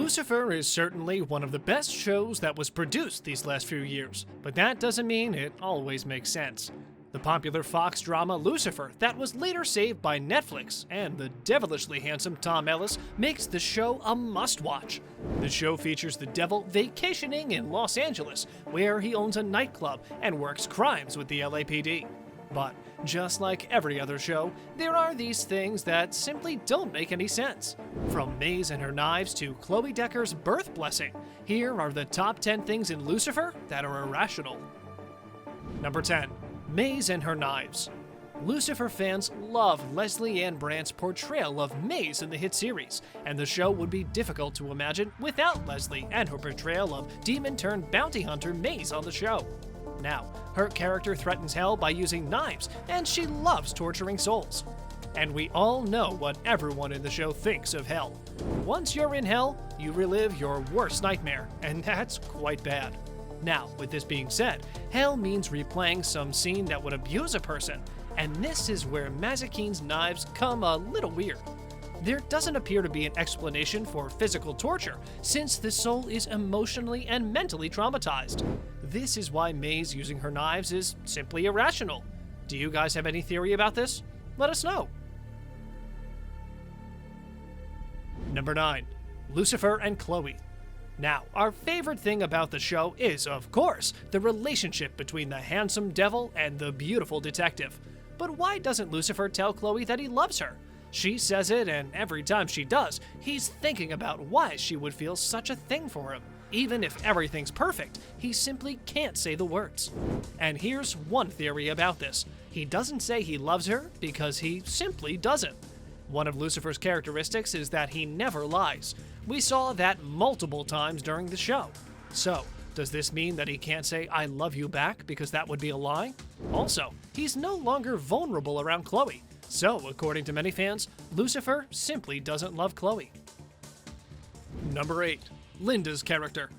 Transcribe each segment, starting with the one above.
Lucifer is certainly one of the best shows that was produced these last few years, but that doesn't mean it always makes sense. The popular Fox drama Lucifer, that was later saved by Netflix, and the devilishly handsome Tom Ellis makes the show a must-watch. The show features the devil vacationing in Los Angeles, where he owns a nightclub and works crimes with the LAPD. But just like every other show, there are these things that simply don't make any sense. From Maze and her knives to Chloe Decker's birth blessing, here are the top 10 things in Lucifer that are irrational. Number 10. Maze and her knives. Lucifer fans love Lesley-Ann Brandt's portrayal of Maze in the hit series, and the show would be difficult to imagine without Lesley and her portrayal of demon-turned-bounty hunter Maze on the show. Now, her character threatens hell by using knives, and she loves torturing souls. And we all know what everyone in the show thinks of hell. Once you're in hell, you relive your worst nightmare, and that's quite bad. Now, with this being said, hell means replaying some scene that would abuse a person, and this is where Mazikeen's knives come a little weird. There doesn't appear to be an explanation for physical torture, since the soul is emotionally and mentally traumatized. This is why Maze using her knives is simply irrational. Do you guys have any theory about this? Let us know. Number 9. Lucifer and Chloe. Now, our favorite thing about the show is, of course, the relationship between the handsome devil and the beautiful detective. But why doesn't Lucifer tell Chloe that he loves her? She says it, and every time she does, he's thinking about why she would feel such a thing for him. Even if everything's perfect, he simply can't say the words. And here's one theory about this. He doesn't say he loves her because he simply doesn't. One of Lucifer's characteristics is that he never lies. We saw that multiple times during the show. So, does this mean that he can't say I love you back because that would be a lie? Also, he's no longer vulnerable around Chloe. So, according to many fans, Lucifer simply doesn't love Chloe. Number 8. Linda's character.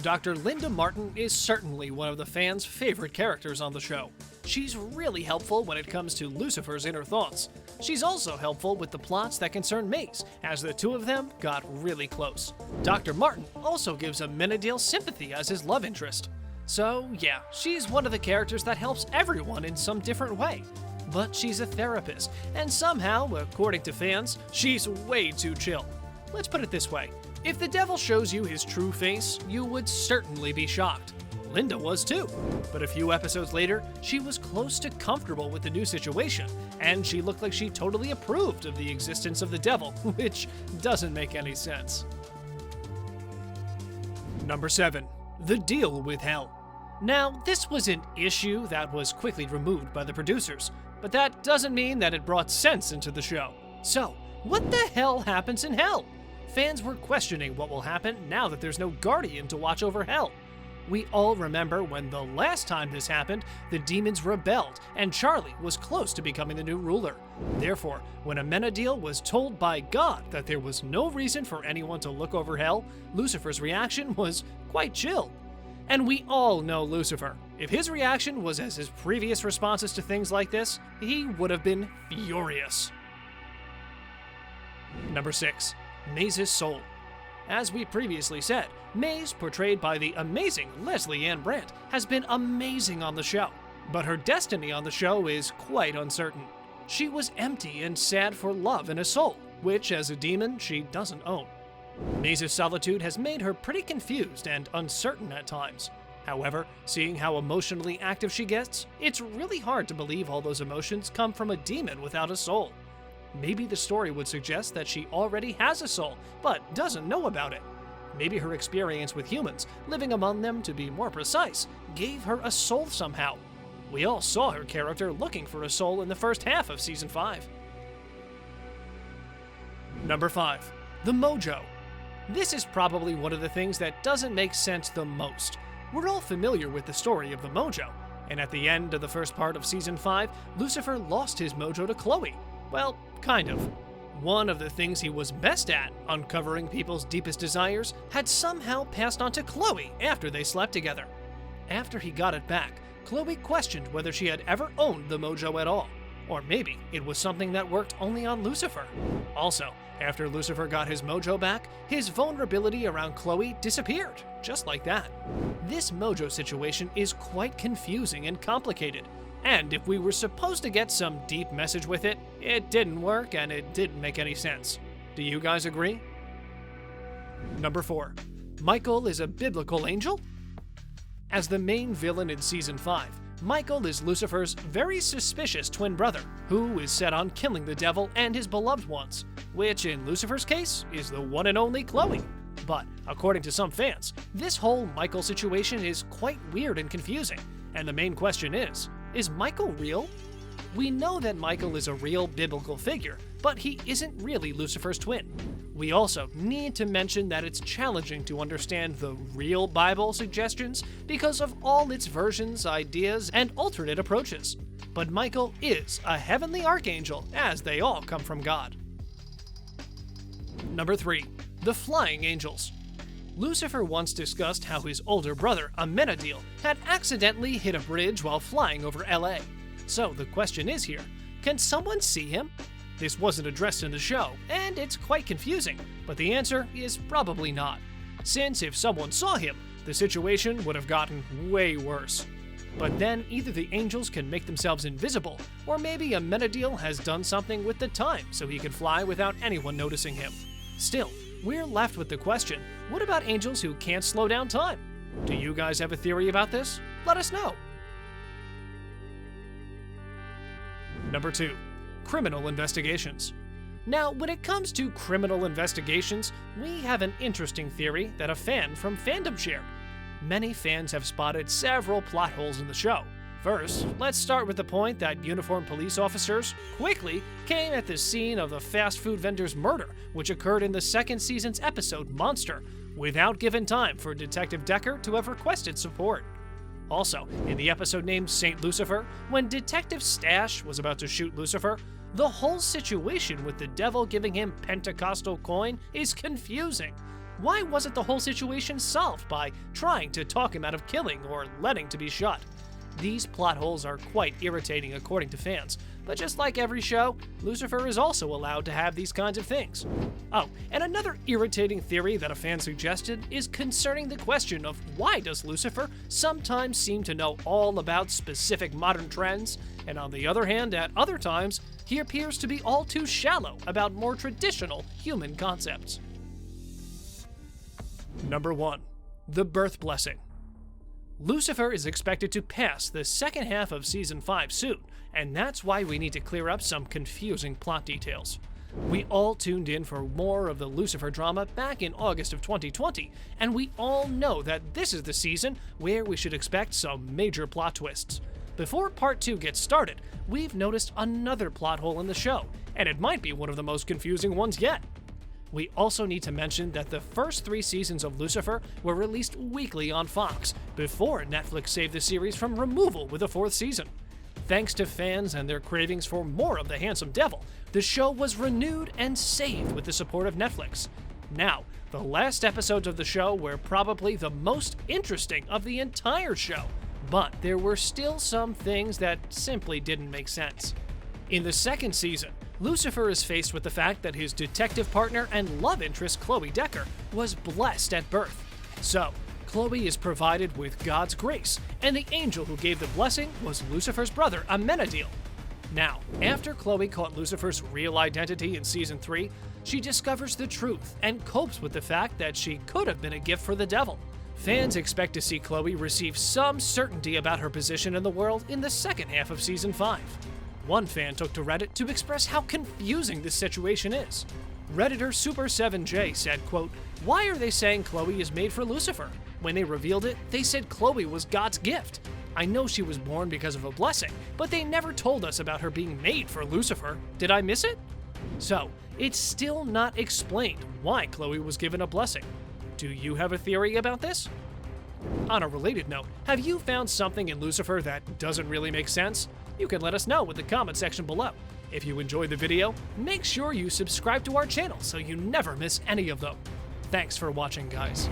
Dr. Linda Martin is certainly one of the fans' favorite characters on the show. She's really helpful when it comes to Lucifer's inner thoughts. She's also helpful with the plots that concern Maze, as the two of them got really close. Dr. Martin also gives Amenadiel sympathy as his love interest. So yeah, she's one of the characters that helps everyone in some different way. But she's a therapist, and somehow, according to fans, she's way too chill. Let's put it this way. If the devil shows you his true face, you would certainly be shocked. Linda was too. But a few episodes later, she was close to comfortable with the new situation, and she looked like she totally approved of the existence of the devil, which doesn't make any sense. Number 7. The deal with hell. Now, this was an issue that was quickly removed by the producers, but that doesn't mean that it brought sense into the show. So, what the hell happens in hell? Fans were questioning what will happen now that there's no guardian to watch over hell. We all remember when the last time this happened, the demons rebelled, and Charlie was close to becoming the new ruler. Therefore, when Amenadiel was told by God that there was no reason for anyone to look over hell, Lucifer's reaction was quite chill. And we all know Lucifer. If his reaction was as his previous responses to things like this, he would have been furious. Number 6. Maze's soul. As we previously said, Maze, portrayed by the amazing Lesley-Ann Brandt, has been amazing on the show, but her destiny on the show is quite uncertain. She was empty and sad for love and a soul, which, as a demon, she doesn't own. Maze's solitude has made her pretty confused and uncertain at times. However, seeing how emotionally active she gets, it's really hard to believe all those emotions come from a demon without a soul. Maybe the story would suggest that she already has a soul, but doesn't know about it. Maybe her experience with humans, living among them to be more precise, gave her a soul somehow. We all saw her character looking for a soul in the first half of Season 5. Number 5. The Mojo. This is probably one of the things that doesn't make sense the most. We're all familiar with the story of the Mojo, and at the end of the first part of Season 5, Lucifer lost his mojo to Chloe. Well, kind of. One of the things he was best at, uncovering people's deepest desires, had somehow passed on to Chloe after they slept together. After he got it back, Chloe questioned whether she had ever owned the mojo at all. Or maybe it was something that worked only on Lucifer. Also, After Lucifer got his mojo back, his vulnerability around Chloe disappeared, just like that. This mojo situation is quite confusing and complicated, and if we were supposed to get some deep message with it, it didn't work and it didn't make any sense. Do you guys agree? Number 4. Michael is a biblical angel? As the main villain in Season 5, Michael is Lucifer's very suspicious twin brother, who is set on killing the devil and his beloved ones, which in Lucifer's case is the one and only Chloe. But according to some fans, this whole Michael situation is quite weird and confusing, and the main question is Michael real? We know that Michael is a real biblical figure, but he isn't really Lucifer's twin. We also need to mention that it's challenging to understand the real Bible suggestions because of all its versions, ideas, and alternate approaches. But Michael is a heavenly archangel, as they all come from God. Number 3. The Flying Angels. Lucifer once discussed how his older brother, Amenadiel, had accidentally hit a bridge while flying over LA. So the question is here, can someone see him? This wasn't addressed in the show, and it's quite confusing, but the answer is probably not, since if someone saw him, the situation would have gotten way worse. But then either the angels can make themselves invisible, or maybe Amenadiel has done something with the time so he can fly without anyone noticing him. Still, we're left with the question, what about angels who can't slow down time? Do you guys have a theory about this? Let us know. Number 2. Criminal investigations. Now, when it comes to criminal investigations, we have an interesting theory that a fan from fandom shared. Many fans have spotted several plot holes in the show. First, let's start with the point that uniformed police officers quickly came at the scene of the fast food vendor's murder, which occurred in the second season's episode Monster, without giving time for Detective Decker to have requested support. Also, in the episode named Saint Lucifer, when Detective Stash was about to shoot Lucifer, the whole situation with the devil giving him Pentecostal coin is confusing. Why wasn't the whole situation solved by trying to talk him out of killing or letting to be shot? These plot holes are quite irritating according to fans, but just like every show, Lucifer is also allowed to have these kinds of things. Oh, and another irritating theory that a fan suggested is concerning the question of why does Lucifer sometimes seem to know all about specific modern trends, and on the other hand, at other times, he appears to be all too shallow about more traditional human concepts. Number 1. The Birth Blessing. Lucifer is expected to pass the second half of Season 5 soon, and that's why we need to clear up some confusing plot details. We all tuned in for more of the Lucifer drama back in August of 2020, and we all know that this is the season where we should expect some major plot twists. Before Part 2 gets started, we've noticed another plot hole in the show, and it might be one of the most confusing ones yet. We also need to mention that the first 3 seasons of Lucifer were released weekly on Fox, before Netflix saved the series from removal with a 4th season. Thanks to fans and their cravings for more of the handsome devil, the show was renewed and saved with the support of Netflix. Now, the last episodes of the show were probably the most interesting of the entire show, but there were still some things that simply didn't make sense. In the second season, Lucifer is faced with the fact that his detective partner and love interest Chloe Decker was blessed at birth. So, Chloe is provided with God's grace, and the angel who gave the blessing was Lucifer's brother, Amenadiel. Now, after Chloe caught Lucifer's real identity in Season 3, she discovers the truth and copes with the fact that she could have been a gift for the devil. Fans expect to see Chloe receive some certainty about her position in the world in the second half of Season 5. One fan took to Reddit to express how confusing this situation is. Redditor Super7J said, quote, "Why are they saying Chloe is made for Lucifer? When they revealed it, they said Chloe was God's gift. I know she was born because of a blessing, but they never told us about her being made for Lucifer. Did I miss it?" So, it's still not explained why Chloe was given a blessing. Do you have a theory about this? On a related note, have you found something in Lucifer that doesn't really make sense? You can let us know in the comment section below. If you enjoyed the video, make sure you subscribe to our channel so you never miss any of them. Thanks for watching, guys.